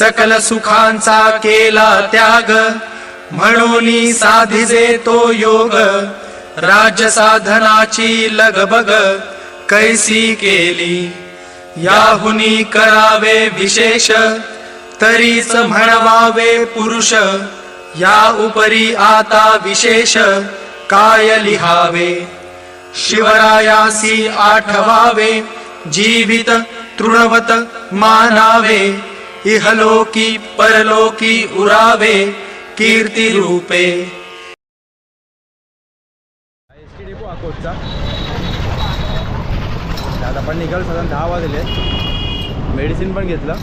सकल सुखांचा केला त्याग, म्हणून साधिजे तो योग. राज्य साधनाची लगबग कैसी केली, याहुनी करावे विशेष. तरीच म्हणवावे पुरुष, या उपरी आता विशेष काय लिहावे. शिवरायासी आठवावे, जीवित तृणवत मानावे. इहलोकी परलोकी उरावे कीर्ती रूपे. एसटी डेपो अकोटचा. आता आपण निघालो साधारण 10 वाजले. मेडिसिन पण घेतलं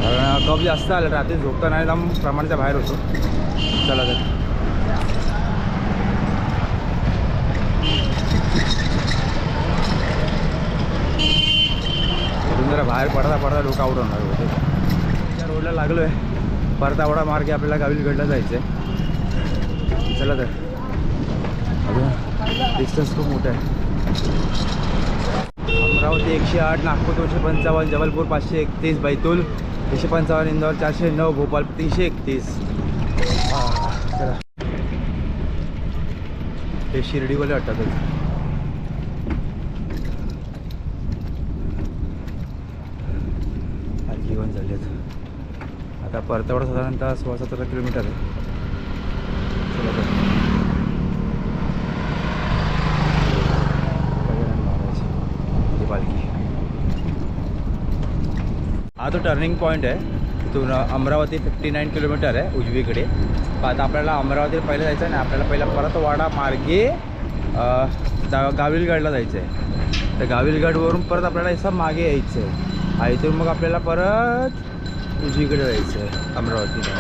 कारण कफ जास्त आलं. रात्री झोपता नाही, एकदम प्रमाणाच्या बाहेर होतो. चला तर जरा बाहेर पडता लोक आउट होणार होते. त्या रोडला लागलो आहे. परतावडा मार्गे आपल्याला गाविलगडला जायचं आहे. चला तर अजून डिस्टन्स खूप मोठा आहे. अमरावती 108, नागपूर 255, जबलपूर 531, बैतूल 155, इंदौर 409, भोपाळ 331. चला हे शिर्डीवाले वाटतात. घेऊन झालेत. आता परतावडा साधारणतः 16-17 किलोमीटर आहे. पालखी. हा तो टर्निंग पॉईंट आहे. तिथून अमरावती 59 किलोमीटर आहे उजवीकडे. आता आपल्याला अमरावतीला पहिलं जायचं आहे ना, आपल्याला पहिला परतवाडा मार्गे गाविलगडला जायचं आहे. तर गाविलगडवरून परत आपल्याला असं मागे यायचं आहे. इथून मग आपल्याला परत उजवीकडे जायचं आहे अमरावतीला.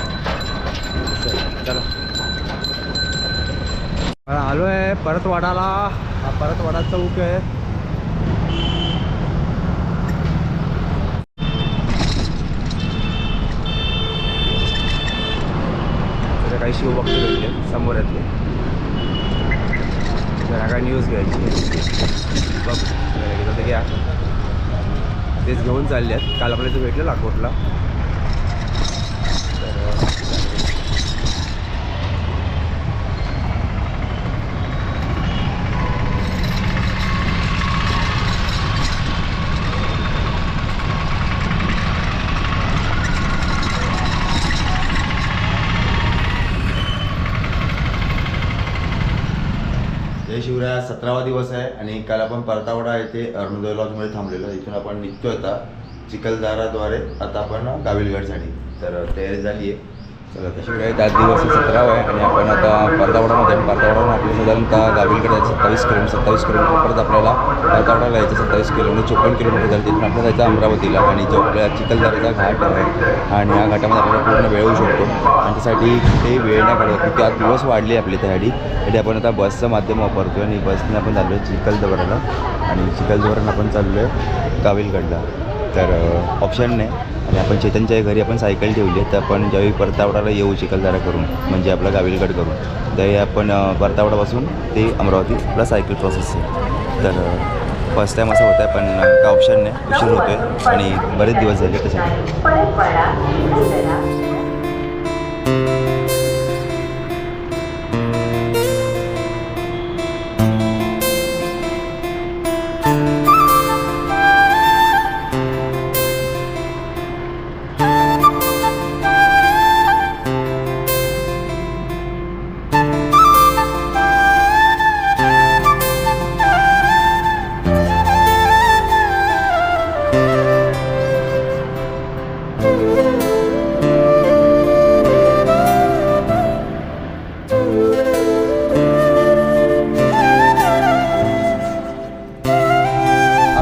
चला आलो आहे परतवाडाला. हा परतवाडा चौक आहे. काही शिवभक्त भेटले समोर यातले. जरा काय न्यूज घ्यायची बघ घेतो तर घ्या. तेच घेऊन चालले आहेत. काल आपल्याला इथं भेटलं अकोटला. जय शिवराय. 17वा दिवस आहे आणि काल आपण परतावडा येथे अरुणोदय लॉजमध्ये थांबलेलो. इथून आपण निघतो आता चिखलदराद्वारे आता आपण गाविलगडसाठी. तर तयारी झाली आहे. चला तर शिवराय. त्याच दिवस 17वा आहे आणि आपण आता परतावडामध्ये परतावडावरून आपल्या साधारणतः गाविलगड जायचं 27 किलोमीटर. परत आपल्याला परतावडाला यायचं 27 किलोमीटर, 54 किलोमीटर झालं. तिथून आपल्याला जायचं अमरावतीला आणि जो आपल्या चिखलदराचा घाट आहे आणि या घाटामध्ये आपल्याला पूर्ण वेळ होऊ शकतो. आणि त्यासाठी ते वेळ नाही काढत क्योंकि आज दिवस वाढले आपले. त्यासाठी आपण आता बसचं माध्यम वापरतो आणि बसने आपण चाललो आहे चिखलदराला आणि चिखलदरावरून आपण चाललो आहे गाविलगडला. तर ऑप्शन नाही आणि आपण चेतनच्या घरी आपण सायकल ठेवली आहे. तर आपण ज्यावेळी परतावडाला येऊ चिखलदरा करून म्हणजे आपला गाविलगड करून, त्यावेळी आपण परतावडापासून ते अमरावती आपला सायकल प्रोसेस आहे. तर फर्स्ट टाईम असं होतं आहे पण का ऑप्शन नाही, उशीर होतो आहे आणि बरेच दिवस झाले त्याच्यामुळे.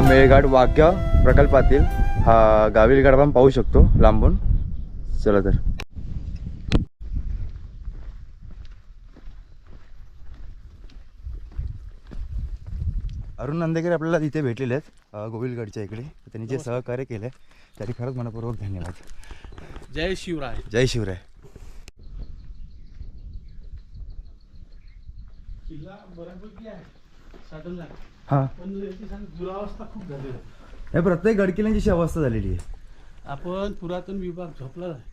मेळघाट वाघ्य प्रकल्पातील हा गाविलगड आपण पाहू शकतो लांबून. चला तर अरुण नंदेकर आपल्याला इथे भेटलेले आहेत गोविलगडच्या इकडे. त्यांनी जे सहकार्य केलं त्यासाठी खरंच मनपूर्वक धन्यवाद. जय शिवराय. जय शिवराय. किल्ला बऱ्यापैकी आहे, साठवला. हां पण याची दुरावस्था खूप झाली आहे. हे प्रत्येक गडकिल्ल्यांची अशी अवस्था झालेली आहे. आपण पुरातन विभाग झोपला आहे.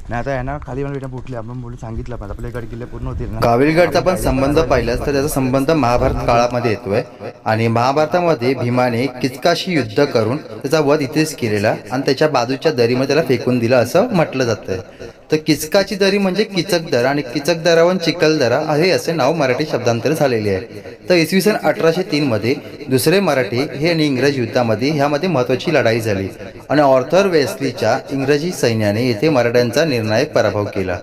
नाही आता आहे ना खाली मला भेटा फुटले आपण बोलून सांगितलं पण आपले गडकिल्ले पूर्ण होतील ना. गाविलगडचा पण संबंध पाहिलास तर त्याचा संबंध महाभारत काळामध्ये येतोय आणि महाभारतामध्ये भीमाने किचकाशी युद्ध करून त्याचा वध इथेच केलेला आणि त्याच्या बाजूच्या दरीमध्ये त्याला फेकून दिलं असं म्हटलं जातंय. तर किचकाची दरी म्हणजे किचकदरा आणि किचकदरावरून चिखलदरा हे असे नाव मराठी शब्दांतर झालेले आहे. तर इसवी सन 1803 मध्ये दुसरे मराठी हे आणि इंग्रज युद्धामध्ये ह्यामध्ये महत्वाची लढाई झाली आणि ऑर्थर वेस्लीच्या इंग्रजी सैन्याने येथे मराठ्यांचा निर्णायक पराभव केला.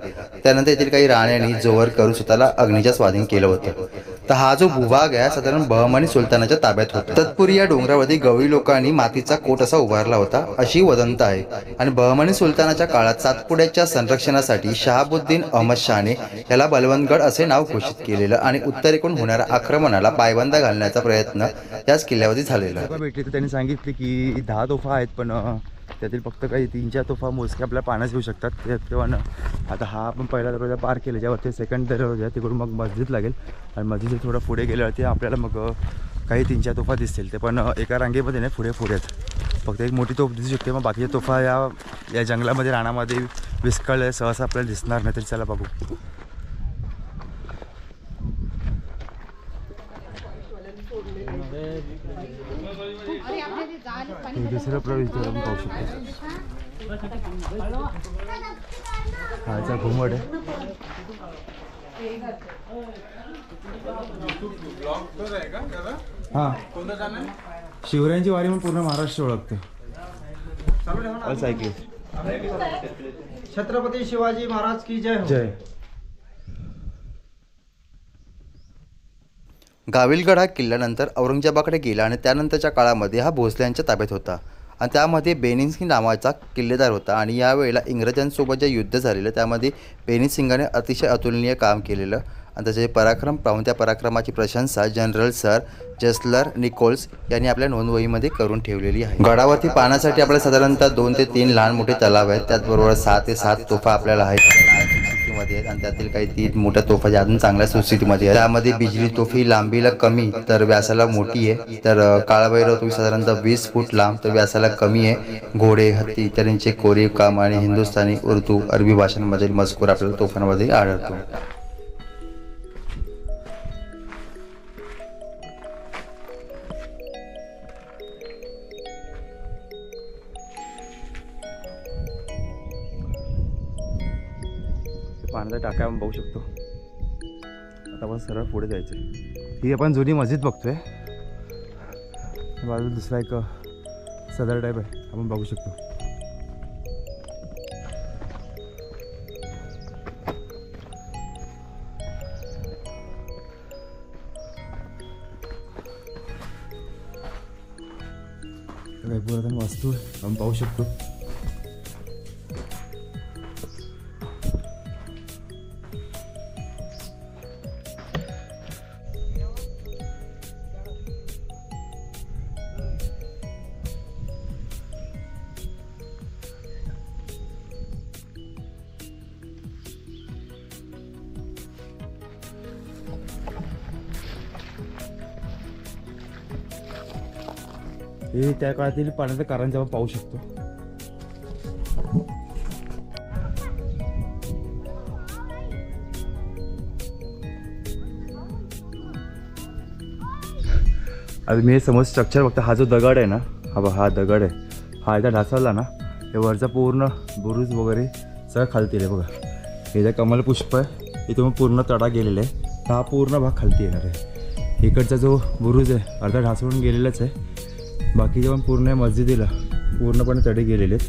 त्यानंतर येथील काही राण्यांनी जोवर करून स्वतःला अग्नीच्या स्वाधीन केलं होतं. तर हा जो भूभाग आहे साधारण बहमनी सुलतानाच्या ताब्यात होता. तत्पूर्वी या डोंगरावरती गवळी लोकांनी मातीचा कोट असा उभारला होता अशी वदंत आहे. आणि बहमनी सुलतानाच्या काळात सातपुड्याच्या संरक्षणासाठी शहाबुद्दीन अहमद शहाने याला बलवंतगड असे नाव घोषित केलेलं आणि उत्तरेकडून होणाऱ्या आक्रमणाला पायबंद घालण्याचा प्रयत्न याच किल्ल्यावरती झालेला. भेटली तर त्यांनी सांगितले की 10 तोफा आहेत पण त्यातील फक्त काही 3-4 तोफा मोजके आपल्याला पाण्यास येऊ शकतात तेव्हा ना. आता हा आपण पहिला दरवाजा पार केला ज्यावरती सेकंड दरवाजा तिकडून मग मस्जिद लागेल आणि मस्जिद थोडं पुढे गेल्यावरती आपल्याला मग काही 3-4 तोफा दिसतील. ते पण एका रांगेमध्ये नाही पुढे फक्त एक मोठी तोफ दिसू शकते. मग बाकीच्या तोफा या जंगलामध्ये रानामध्ये विस्कळले सहसा आपल्याला दिसणार नाही. तरी चला बघू. दुसरं प्रवेशद्वार आपण पाहू शकतो. हा याचा घुमट आहे. हा शिवरायांची वारी म्हणून पूर्ण महाराष्ट्र ओळखतो. ऐकले छत्रपती शिवाजी महाराज की जय हो. जय. गाविलगड हा किल्ल्यानंतर औरंगजेबाकडे गेला आणि त्यानंतरच्या काळामध्ये हा भोसल्यांच्या ताब्यात होता आणि त्यामध्ये बेनिसिंग नावाचा किल्लेदार होता. आणि यावेळेला इंग्रजांसोबत जे युद्ध झालेलं त्यामध्ये बेनिसिंगाने अतिशय अतुलनीय काम केलेलं आणि त्याचे पराक्रम पाहून त्या पराक्रमाची प्रशंसा जनरल सर जसलर निकोल्स यांनी आपल्या नोंदवहीमध्ये करून ठेवलेली आहे. गडावरती पाहण्यासाठी आपल्याला साधारणतः 2 ते 3 लहान मोठे तलाव आहेत. त्याचबरोबर 6 ते 7 तोफा आपल्याला आहेत आणि त्यातील काही 3 मोठ्या तोफा ज्या अजून चांगल्या सुस्थितीमध्ये आहेत. त्यामध्ये बिजली तोफ ही लांबीला कमी तर व्यासाला मोठी आहे. तर काळभैरव तोफ साधारणतः 20 फूट लांब तर व्यासाला कमी आहे. घोडे हत्ती इत्यादींचे कोरीव काम आणि हिंदुस्थानी उर्दू अरबी भाषांमधील मजकूर आपल्याला तोफांमध्ये आढळतो. पाण्याचा टाका आपण बघू शकतो. आता आपण सरळ पुढे जायचं. ही आपण जुनी मस्जिद बघतोय. बाजूला दुसरा एक सदर टाईप आहे आपण बघू शकतो. काही पुरातन वास्तू आपण पाहू शकतो. हे त्या काळातील पाण्याचं कारंजा आपण पाहू शकतो. आता मी हे समोर स्ट्रक्चर बघतो. हा जो दगड आहे ना हा दगड आहे. हा एकदा ढासळला ना हे वरचा पूर्ण बुरुज वगैरे सगळं खालती आहे. बघा हे जे कमल पुष्प आहे इथून पूर्ण तडा गेलेला आहे. हा पूर्ण भाग खालती येणार आहे. इकडचा जो बुरुज आहे अर्धा ढासळून गेलेलाच आहे. बाकीचे पण पूर्ण मस्जिदीला पूर्णपणे तडे गेलेले आहेत.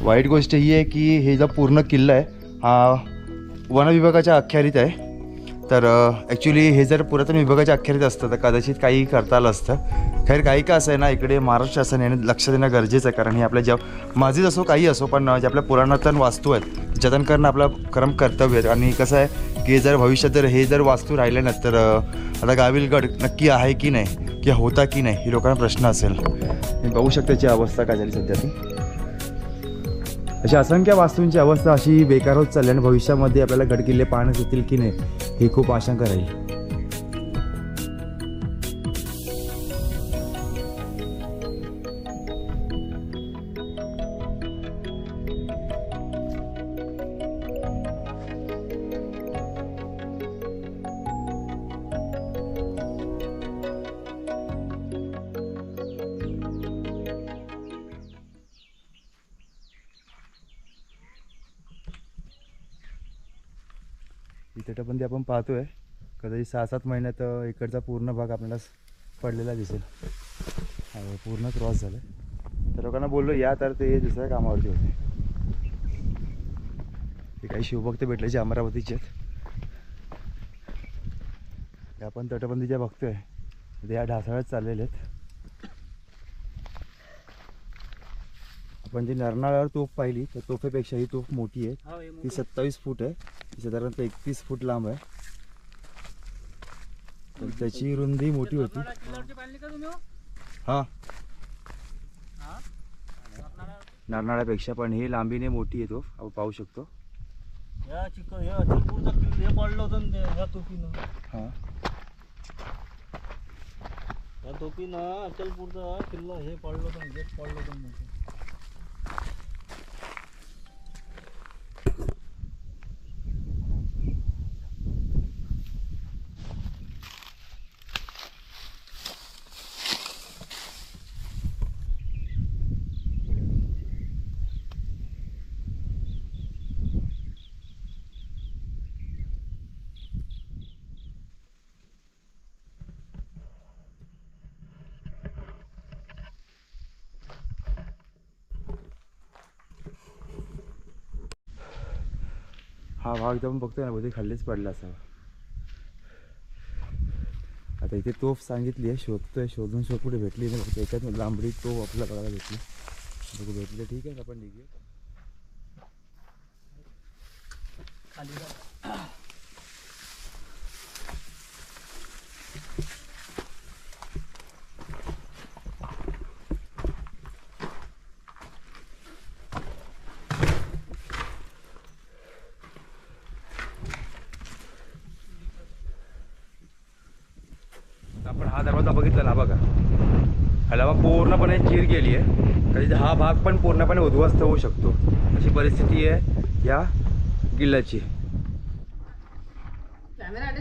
वाईट गोष्ट ही आहे की हे जो पूर्ण किल्ला आहे हा वन विभागाच्या अखत्यारीत आहे. तर ॲक्च्युली हे जर पुरातन विभागाच्या अखत्यारीत असतं तर कदाचित काही करता आलं असतं. खैर काही का असं आहे ना इकडे महाराष्ट्र शासनाने लक्ष देणं गरजेचं आहे. कारण हे आपल्या ज्या मस्जिद असो काही असो पण जे आपल्या पुरातन वास्तू आहेत जतन करणं आपलं कर्तव्य आहे. आणि कसं आहे की जर भविष्यात जर हे जर वास्तू राहिले ना तर आता गाविलगड नक्की आहे की नाही किंवा होता की नाही ही लोकांना प्रश्न असेल. बघू शकता त्याची अवस्था काय झाली सध्या ती. अशा असंख्य वास्तूंची अवस्था अशी बेकार होत चालली आणि भविष्यामध्ये आपल्याला गडकिल्ले पाहण्यास येतील की नाही ही खूप आशंका राहील. तटबंदी आपण पाहतोय कदाचित 6-7 महिन्यात इकडचा पूर्ण भाग आपल्याला पडलेला दिसेल. पूर्ण क्रॉस झालं. तर लोकांना बोललो या, तर ते दुसऱ्या कामावरती होते. ते काही शिवभक्त भेटले जे अमरावतीचे आहेत. हे आपण तटबंदीच्या बघतोय ते या ढासाळत चाललेले आहेत. आपण जी नरनाळ्यावर तोफ पाहिली त्या तोफेपेक्षा ही तोफ मोठी आहे. ती 27 फूट आहे. ती साधारणतः 31 फूट लांब आहे. तर त्याची रुंदी मोठी होती. हां, नरनाळ्यापेक्षा पण ही लांबीने मोठी आहे तोफ. आपण पाहू शकतो. या चिकन या अचलपूरचा किल्ला हे पडलं होतं ना ह्या टोपीनं. हां, या टोपीनं अचलपूरचा किल्ला हे पडलं होतं, हेच पडलं होतं मोठं. हा भाग इथं आपण बघतोय ना, बहुतेक खाल्लीच पडला असावा. आता इथे तोफ सांगितली आहे, शोधतोय. शोधून कुठे भेटली नाही. त्याच्यात लांबडी तोफ आपल्याला बघायला भेटली. बघू भेटली ठीक आहे, आपण निघूया. आपण हा दरवाजा बघितला ना, बघा ह्याला मग पूर्णपणे चीर गेली आहे. कधी हा भाग पण पूर्णपणे उद्ध्वस्त होऊ शकतो, अशी परिस्थिती आहे या किल्ल्याची. कॅमेरा